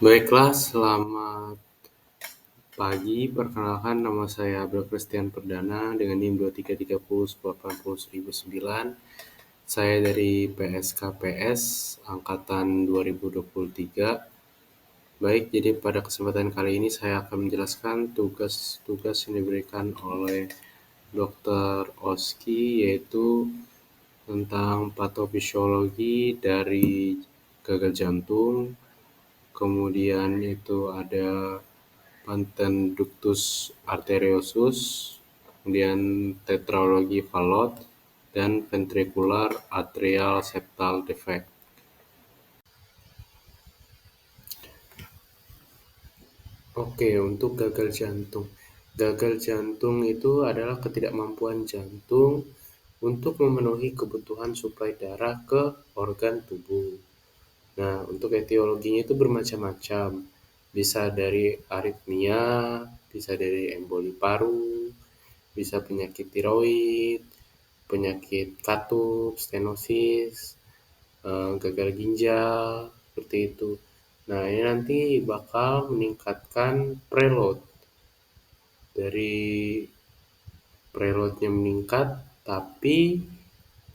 Baiklah, selamat pagi. Perkenalkan, nama saya Abel Christian Perdana dengan NIM 23308009. Saya dari PSKPS Angkatan 2023. Baik, jadi pada kesempatan kali ini saya akan menjelaskan tugas-tugas yang diberikan oleh Dr. Oski, yaitu tentang patofisiologi dari gagal jantung. Kemudian itu ada Panten ductus arteriosus, kemudian tetralogi Fallot, dan ventricular atrial septal defect. Oke, untuk gagal jantung. Gagal jantung itu adalah ketidakmampuan jantung untuk memenuhi kebutuhan suplai darah ke organ tubuh. Nah, untuk etiologinya itu bermacam-macam. Bisa dari aritmia, bisa dari emboli paru, bisa penyakit tiroid, penyakit katup, stenosis, gagal ginjal, seperti itu. Nah, ini nanti bakal meningkatkan preload. Dari preloadnya meningkat, tapi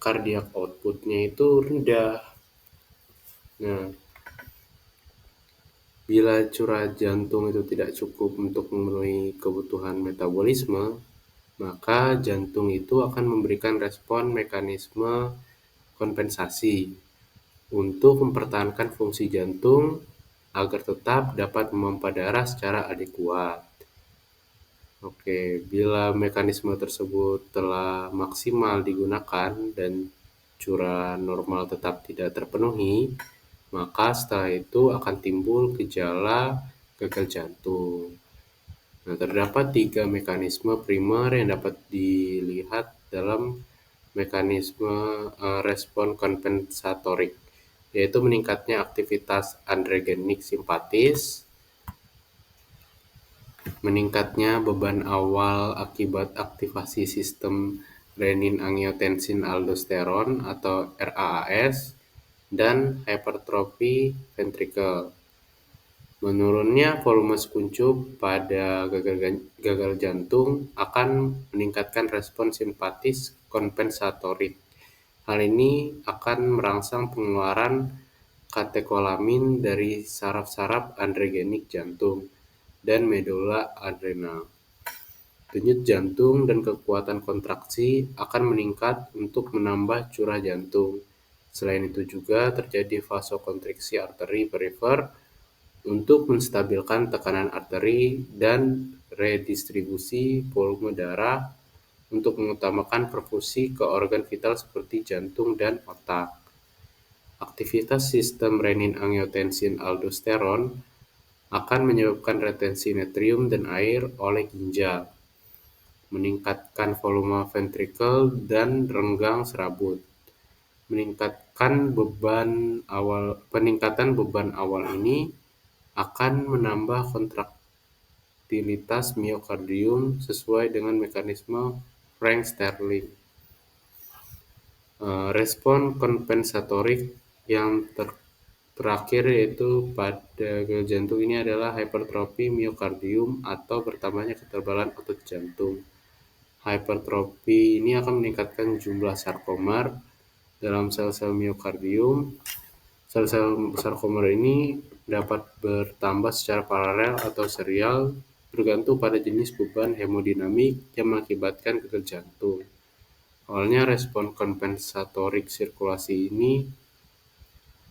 cardiac outputnya itu rendah. Nah, bila curah jantung itu tidak cukup untuk memenuhi kebutuhan metabolisme, maka jantung itu akan memberikan respon mekanisme kompensasi untuk mempertahankan fungsi jantung agar tetap dapat memompa darah secara adekuat. Oke, bila mekanisme tersebut telah maksimal digunakan dan curah normal tetap tidak terpenuhi, maka setelah itu akan timbul gejala gagal jantung. Nah, terdapat 3 mekanisme primer yang dapat dilihat dalam mekanisme respon kompensatorik, yaitu meningkatnya aktivitas androgenik simpatis, meningkatnya beban awal akibat aktivasi sistem renin-angiotensin-aldosteron atau RAAS, dan hipertrofi ventrikel. Menurunnya volume sekuncup pada gagal jantung akan meningkatkan respon simpatis kompensatorik. Hal ini akan merangsang pengeluaran katekolamin dari saraf-saraf androgenik jantung dan medula adrenal. Denyut jantung dan kekuatan kontraksi akan meningkat untuk menambah curah jantung. Selain itu juga terjadi vasokonstriksi arteri perifer untuk menstabilkan tekanan arteri dan redistribusi volume darah untuk mengutamakan perfusi ke organ vital seperti jantung dan otak. Aktivitas sistem renin-angiotensin-aldosteron akan menyebabkan retensi natrium dan air oleh ginjal, meningkatkan volume ventrikel dan renggang serabut. Peningkatan beban awal ini akan menambah kontraktilitas miokardium sesuai dengan mekanisme Frank-Starling. Respon kompensatorik yang terakhir yaitu pada gagal jantung ini adalah hipertrofi miokardium atau bertambahnya ketebalan otot jantung. Hipertrofi ini akan meningkatkan jumlah sarkomer dalam sel-sel miokardium. Sel-sel sarkomer ini dapat bertambah secara paralel atau serial bergantung pada jenis beban hemodinamik yang mengakibatkan gagal jantung. Awalnya respon kompensatorik sirkulasi ini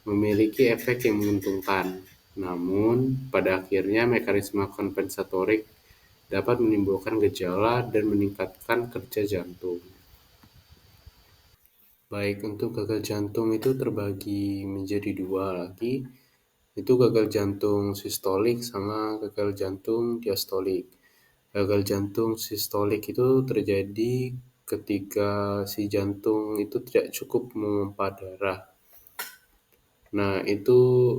memiliki efek yang menguntungkan, namun pada akhirnya mekanisme kompensatorik dapat menimbulkan gejala dan meningkatkan kerja jantung. Baik, untuk gagal jantung itu terbagi menjadi 2 lagi, itu gagal jantung sistolik sama gagal jantung diastolik. Gagal jantung sistolik itu terjadi ketika si jantung itu tidak cukup memompa darah. Nah, itu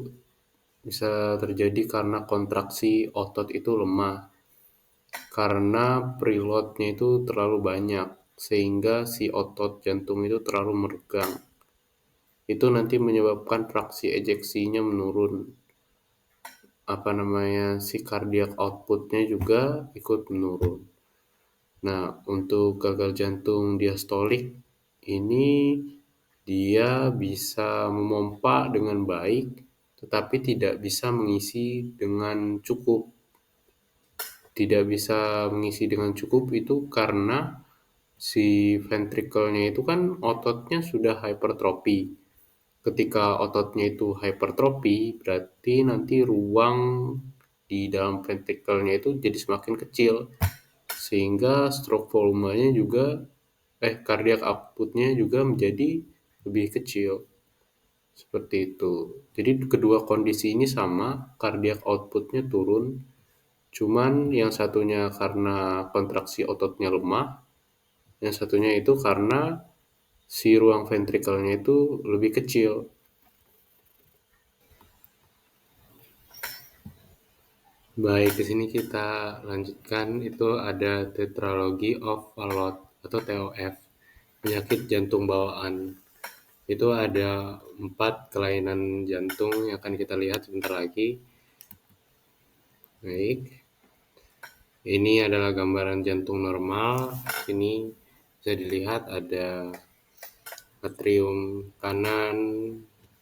bisa terjadi karena kontraksi otot itu lemah, karena preload-nya itu terlalu banyak, sehingga si otot jantung itu terlalu meregang. Itu nanti menyebabkan fraksi ejeksinya menurun. si cardiac outputnya juga ikut menurun. Nah, untuk gagal jantung diastolik ini dia bisa memompa dengan baik, tetapi tidak bisa mengisi dengan cukup. Tidak bisa mengisi dengan cukup itu karena si ventrikelnya itu kan ototnya sudah hypertrofi. Ketika ototnya itu hypertrofi, berarti nanti ruang di dalam ventrikelnya itu jadi semakin kecil, sehingga stroke volumenya juga cardiac outputnya juga menjadi lebih kecil. Seperti itu. Jadi kedua kondisi ini sama, cardiac outputnya turun, cuman yang satunya karena kontraksi ototnya lemah, yang satunya itu karena si ruang ventrikelnya itu lebih kecil. Baik, di sini kita lanjutkan, itu ada tetralogy of Fallot atau TOF, penyakit jantung bawaan. Itu ada 4 kelainan jantung yang akan kita lihat sebentar lagi. Baik, ini adalah gambaran jantung normal. Ini bisa dilihat ada atrium kanan,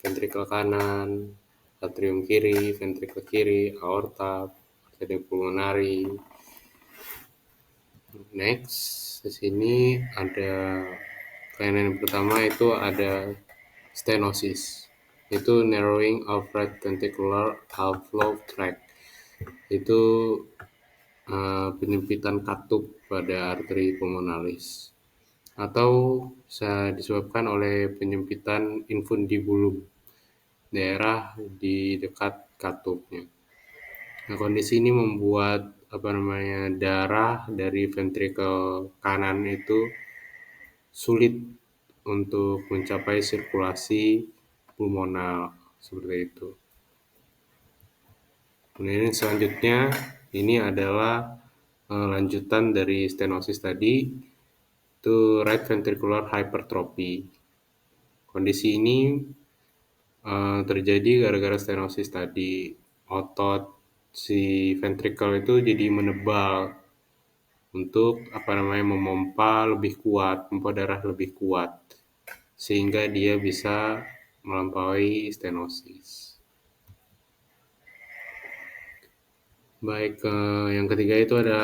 ventrikel kanan, atrium kiri, ventrikel kiri, aorta, arteria pulmonari. Next, di sini ada kelainan yang pertama itu ada stenosis. Itu narrowing of right ventricular outflow tract. Itu penyempitan katup pada arteri pulmonalis. Atau bisa disebabkan oleh penyempitan infundibulum, daerah di dekat katupnya. Nah, kondisi ini membuat darah dari ventrikel kanan itu sulit untuk mencapai sirkulasi pulmonal seperti itu. Kemudian selanjutnya ini adalah lanjutan dari stenosis tadi, itu right ventricular hypertrophy. Kondisi ini terjadi gara-gara stenosis tadi. Otot si ventrikel itu jadi menebal untuk memompa lebih kuat, memompa darah lebih kuat, sehingga dia bisa melampaui stenosis. Baik, yang ketiga itu ada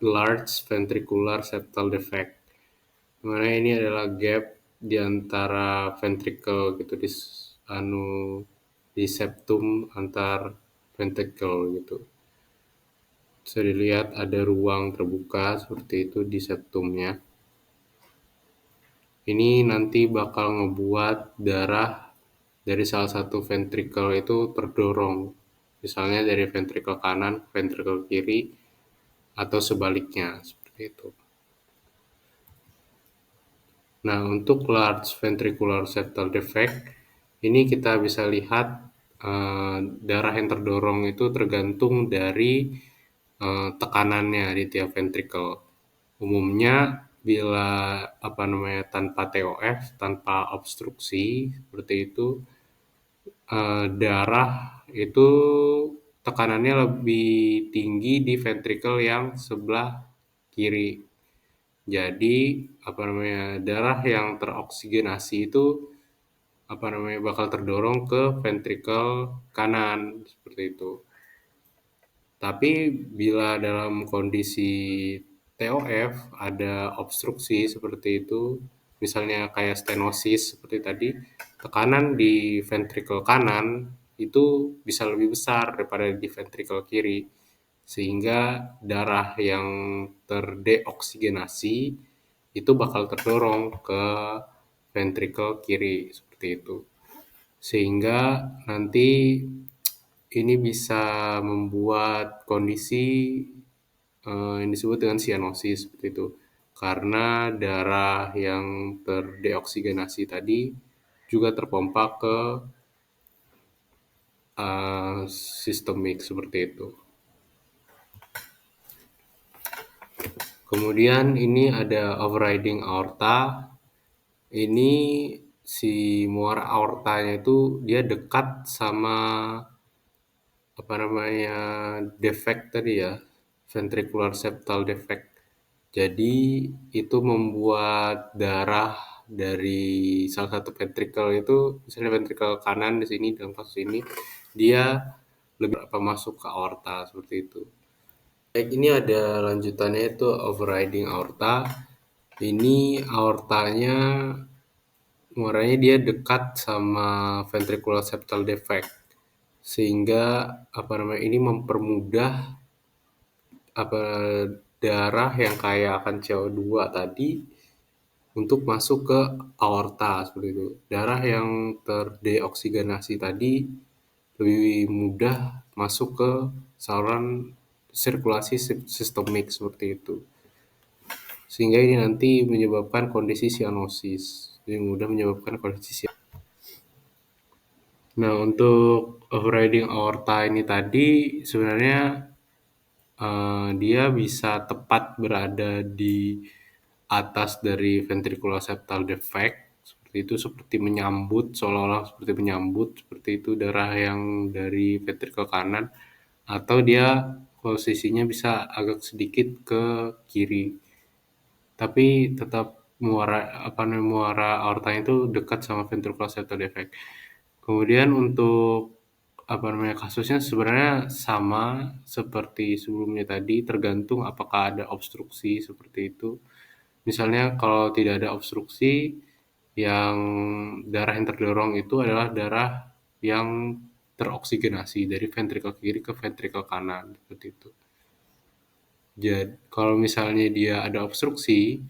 large ventricular septal defect. Dimana ini adalah gap di antara ventricle gitu, di septum antar ventricle gitu. Bisa dilihat ada ruang terbuka seperti itu di septumnya. Ini nanti bakal ngebuat darah dari salah satu ventricle itu terdorong. Misalnya dari ventricle kanan, ventricle kiri, atau sebaliknya, seperti itu. Nah, untuk large ventricular septal defect, ini kita bisa lihat darah yang terdorong itu tergantung dari tekanannya di tiap ventricle. Umumnya bila tanpa TOF, tanpa obstruksi seperti itu, darah itu tekanannya lebih tinggi di ventricle yang sebelah kiri. Jadi darah yang teroksigenasi itu bakal terdorong ke ventricle kanan seperti itu. Tapi bila dalam kondisi TOF ada obstruksi seperti itu, misalnya kayak stenosis seperti tadi, tekanan di ventricle kanan itu bisa lebih besar daripada di ventricle kiri, sehingga darah yang terdeoksigenasi itu bakal terdorong ke ventricle kiri seperti itu. Sehingga nanti ini bisa membuat kondisi yang disebut dengan sianosis seperti itu. Karena darah yang terdeoksigenasi tadi juga terpompa ke sistemik seperti itu. Kemudian ini ada overriding aorta. Ini si muara aortanya itu dia dekat sama apa namanya, defect tadi ya, ventricular septal defect. Jadi itu membuat darah dari salah satu ventricle itu, misalnya ventricle kanan di sini dalam kasus ini, dia lebih apa masuk ke aorta seperti itu. Baik, ini ada lanjutannya itu overriding aorta. Ini aortanya muaranya dia dekat sama ventricular septal defect, sehingga apa namanya ini mempermudah apa darah yang kaya akan CO2 tadi untuk masuk ke aorta seperti itu. Darah yang terdeoksigenasi tadi lebih mudah masuk ke saluran sirkulasi sistemik seperti itu. Sehingga ini nanti menyebabkan kondisi sianosis. Lebih mudah menyebabkan kondisi sianosis. Nah, untuk overriding aorta ini tadi sebenarnya dia bisa tepat berada di atas dari ventricular septal defect seperti itu, seperti menyambut, seolah-olah seperti menyambut seperti itu darah yang dari ventricle kanan, atau dia posisinya bisa agak sedikit ke kiri, tapi tetap muara aortanya itu dekat sama ventricular septal defect. Kemudian untuk apa namanya kasusnya sebenarnya sama seperti sebelumnya tadi, tergantung apakah ada obstruksi seperti itu. Misalnya kalau tidak ada obstruksi, yang darah yang terdorong itu adalah darah yang teroksigenasi dari ventrikel kiri ke ventrikel kanan seperti itu. Jadi kalau misalnya dia ada obstruksi,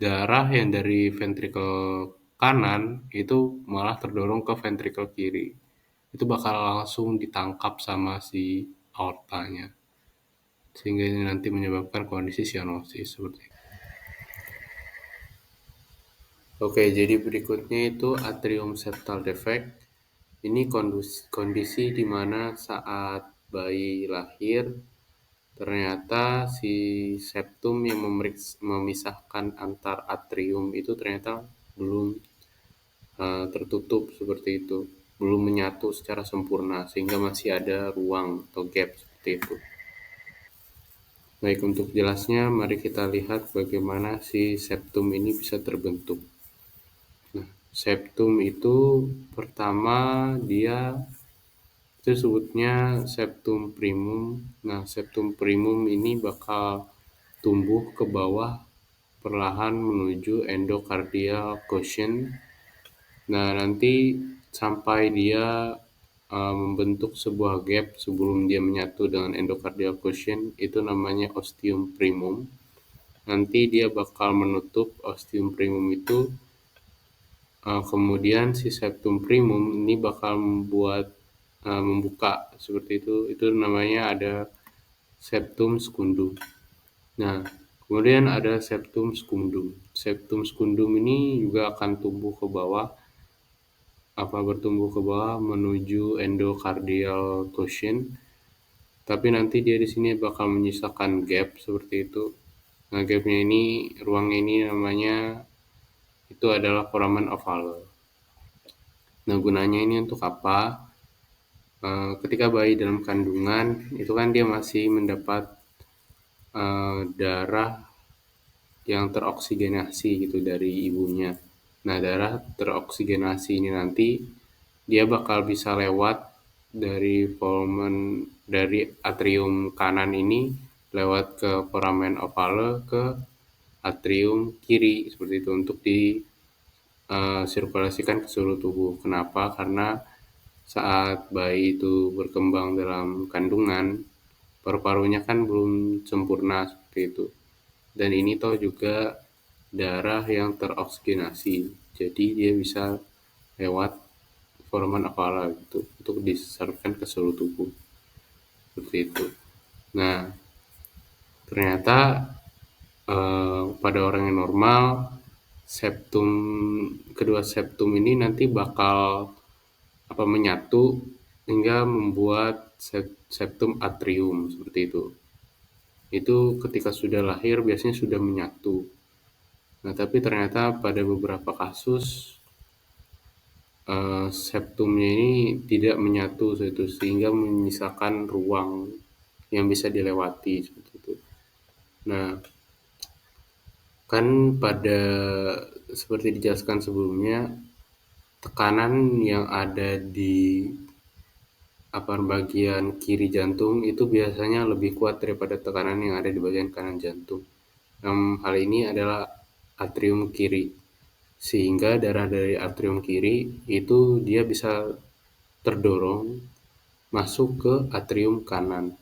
darah yang dari ventrikel kanan itu malah terdorong ke ventrikel kiri. Itu bakal langsung ditangkap sama si aortanya. Sehingga ini nanti menyebabkan kondisi sianosis seperti itu. Oke, jadi berikutnya itu atrium septal defect. Ini kondisi di mana saat bayi lahir ternyata si septum yang memisahkan antar atrium itu ternyata belum tertutup seperti itu, belum menyatu secara sempurna sehingga masih ada ruang atau gap seperti itu. Baik, untuk jelasnya mari kita lihat bagaimana si septum ini bisa terbentuk. Nah, septum itu pertama dia itu sebutnya septum primum. Nah, septum primum ini bakal tumbuh ke bawah perlahan menuju endocardial cushion. Nah, nanti sampai dia membentuk sebuah gap sebelum dia menyatu dengan endocardial cushion, itu namanya ostium primum. Nanti dia bakal menutup ostium primum itu, kemudian si septum primum ini bakal membuka seperti itu. Itu namanya ada septum secundum. Nah, kemudian ada septum secundum. Septum secundum ini juga akan tumbuh ke bawah, bertumbuh ke bawah menuju endocardial cushion. Tapi nanti dia di sini bakal menyisakan gap seperti itu. Nah, gapnya ini, ruangnya ini namanya itu adalah foramen ovale. Nah, gunanya ini untuk apa? Ketika bayi dalam kandungan itu kan dia masih mendapat darah yang teroksigenasi gitu dari ibunya. Nah, darah teroksigenasi ini nanti dia bakal bisa lewat dari dari atrium kanan ini lewat ke foramen ovale ke atrium kiri seperti itu untuk di sirkulasikan ke seluruh tubuh. Kenapa? Karena saat bayi itu berkembang dalam kandungan, paru-parunya kan belum sempurna seperti itu. Dan ini toh juga darah yang teroksigenasi. Jadi dia bisa lewat foramen ovale gitu untuk diserahkan ke seluruh tubuh. Seperti itu. Nah, ternyata pada orang yang normal kedua septum ini nanti bakal menyatu hingga membuat septum atrium seperti itu. Itu ketika sudah lahir biasanya sudah menyatu. Nah, tapi ternyata pada beberapa kasus septumnya ini tidak menyatu sehingga menyisakan ruang yang bisa dilewati seperti itu. Nah, kan pada seperti dijelaskan sebelumnya, tekanan yang ada di bagian kiri jantung itu biasanya lebih kuat daripada tekanan yang ada di bagian kanan jantung. Hal ini adalah atrium kiri, sehingga darah dari atrium kiri itu dia bisa terdorong masuk ke atrium kanan,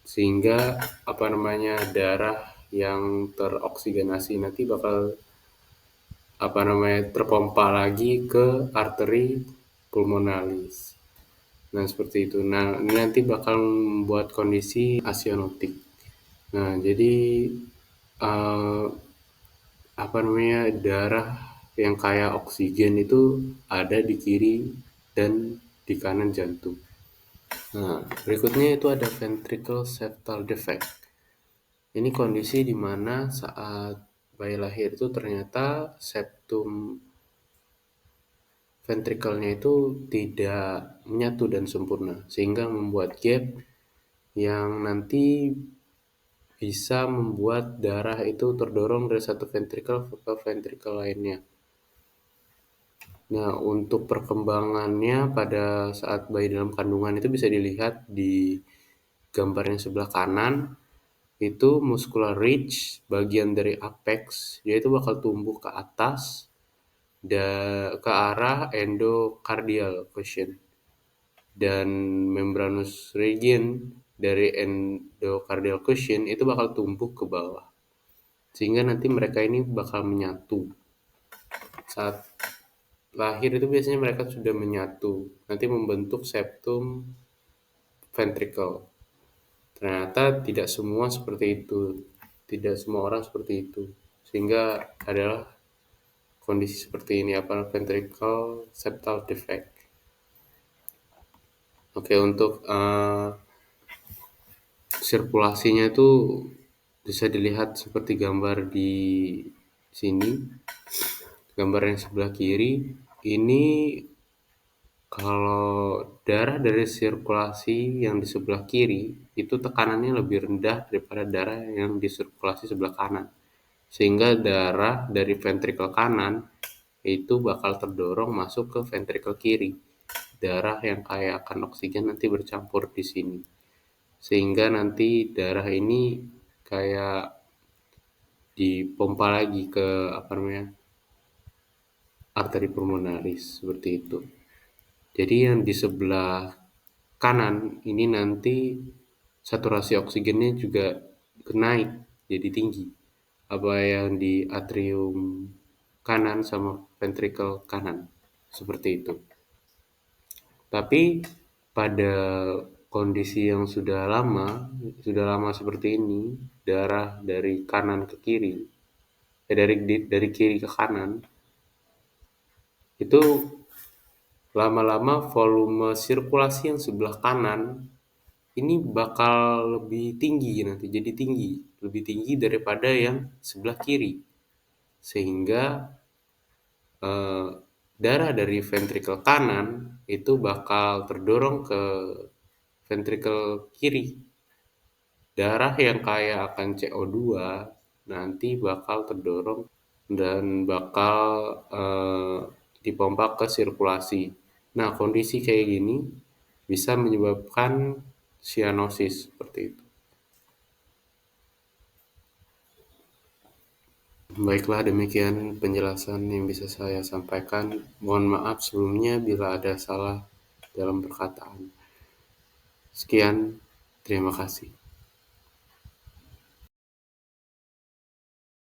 sehingga darah yang teroksigenasi nanti bakal terpompa lagi ke arteri pulmonalis. Nah, seperti itu. Nah, ini nanti bakal membuat kondisi asionotik. Nah, jadi eh, darah yang kaya oksigen itu ada di kiri dan di kanan jantung. Nah, berikutnya itu ada ventricle septal defect. Ini kondisi di mana saat bayi lahir itu ternyata septum ventrikelnya itu tidak menyatu dan sempurna, sehingga membuat gap yang nanti bisa membuat darah itu terdorong dari satu ventrikel ke ventrikel lainnya. Nah, untuk perkembangannya pada saat bayi dalam kandungan itu bisa dilihat di gambar yang sebelah kanan. Itu muscular ridge, bagian dari apex, dia itu bakal tumbuh ke atas ke arah endocardial cushion. Dan membranous region dari endocardial cushion itu bakal tumbuh ke bawah. Sehingga nanti mereka ini bakal menyatu. Saat lahir itu biasanya mereka sudah menyatu, nanti membentuk septum ventricle. Ternyata tidak semua seperti itu, tidak semua orang seperti itu, sehingga adalah kondisi seperti ini, ventricle septal defect. Oke, untuk sirkulasinya itu bisa dilihat seperti gambar di sini. Gambar yang sebelah kiri ini, kalau darah dari sirkulasi yang di sebelah kiri itu tekanannya lebih rendah daripada darah yang di sirkulasi sebelah kanan, sehingga darah dari ventrikel kanan itu bakal terdorong masuk ke ventrikel kiri. Darah yang kaya akan oksigen nanti bercampur di sini, sehingga nanti darah ini kayak dipompa lagi ke arteri pulmonalis seperti itu. Jadi yang di sebelah kanan ini nanti saturasi oksigennya juga naik, jadi tinggi. Apa yang di atrium kanan sama ventrikel kanan, seperti itu. Tapi pada kondisi yang sudah lama seperti ini, darah dari kanan ke kiri, dari kiri ke kanan, itu lama-lama volume sirkulasi yang sebelah kanan ini bakal lebih tinggi nanti, jadi lebih tinggi daripada yang sebelah kiri, sehingga darah dari ventrikel kanan itu bakal terdorong ke ventrikel kiri. Darah yang kaya akan CO2 nanti bakal terdorong dan bakal dipompa ke sirkulasi. Nah, kondisi kayak gini bisa menyebabkan sianosis seperti itu. Baiklah, demikian penjelasan yang bisa saya sampaikan. Mohon maaf sebelumnya bila ada salah dalam perkataan. Sekian, terima kasih.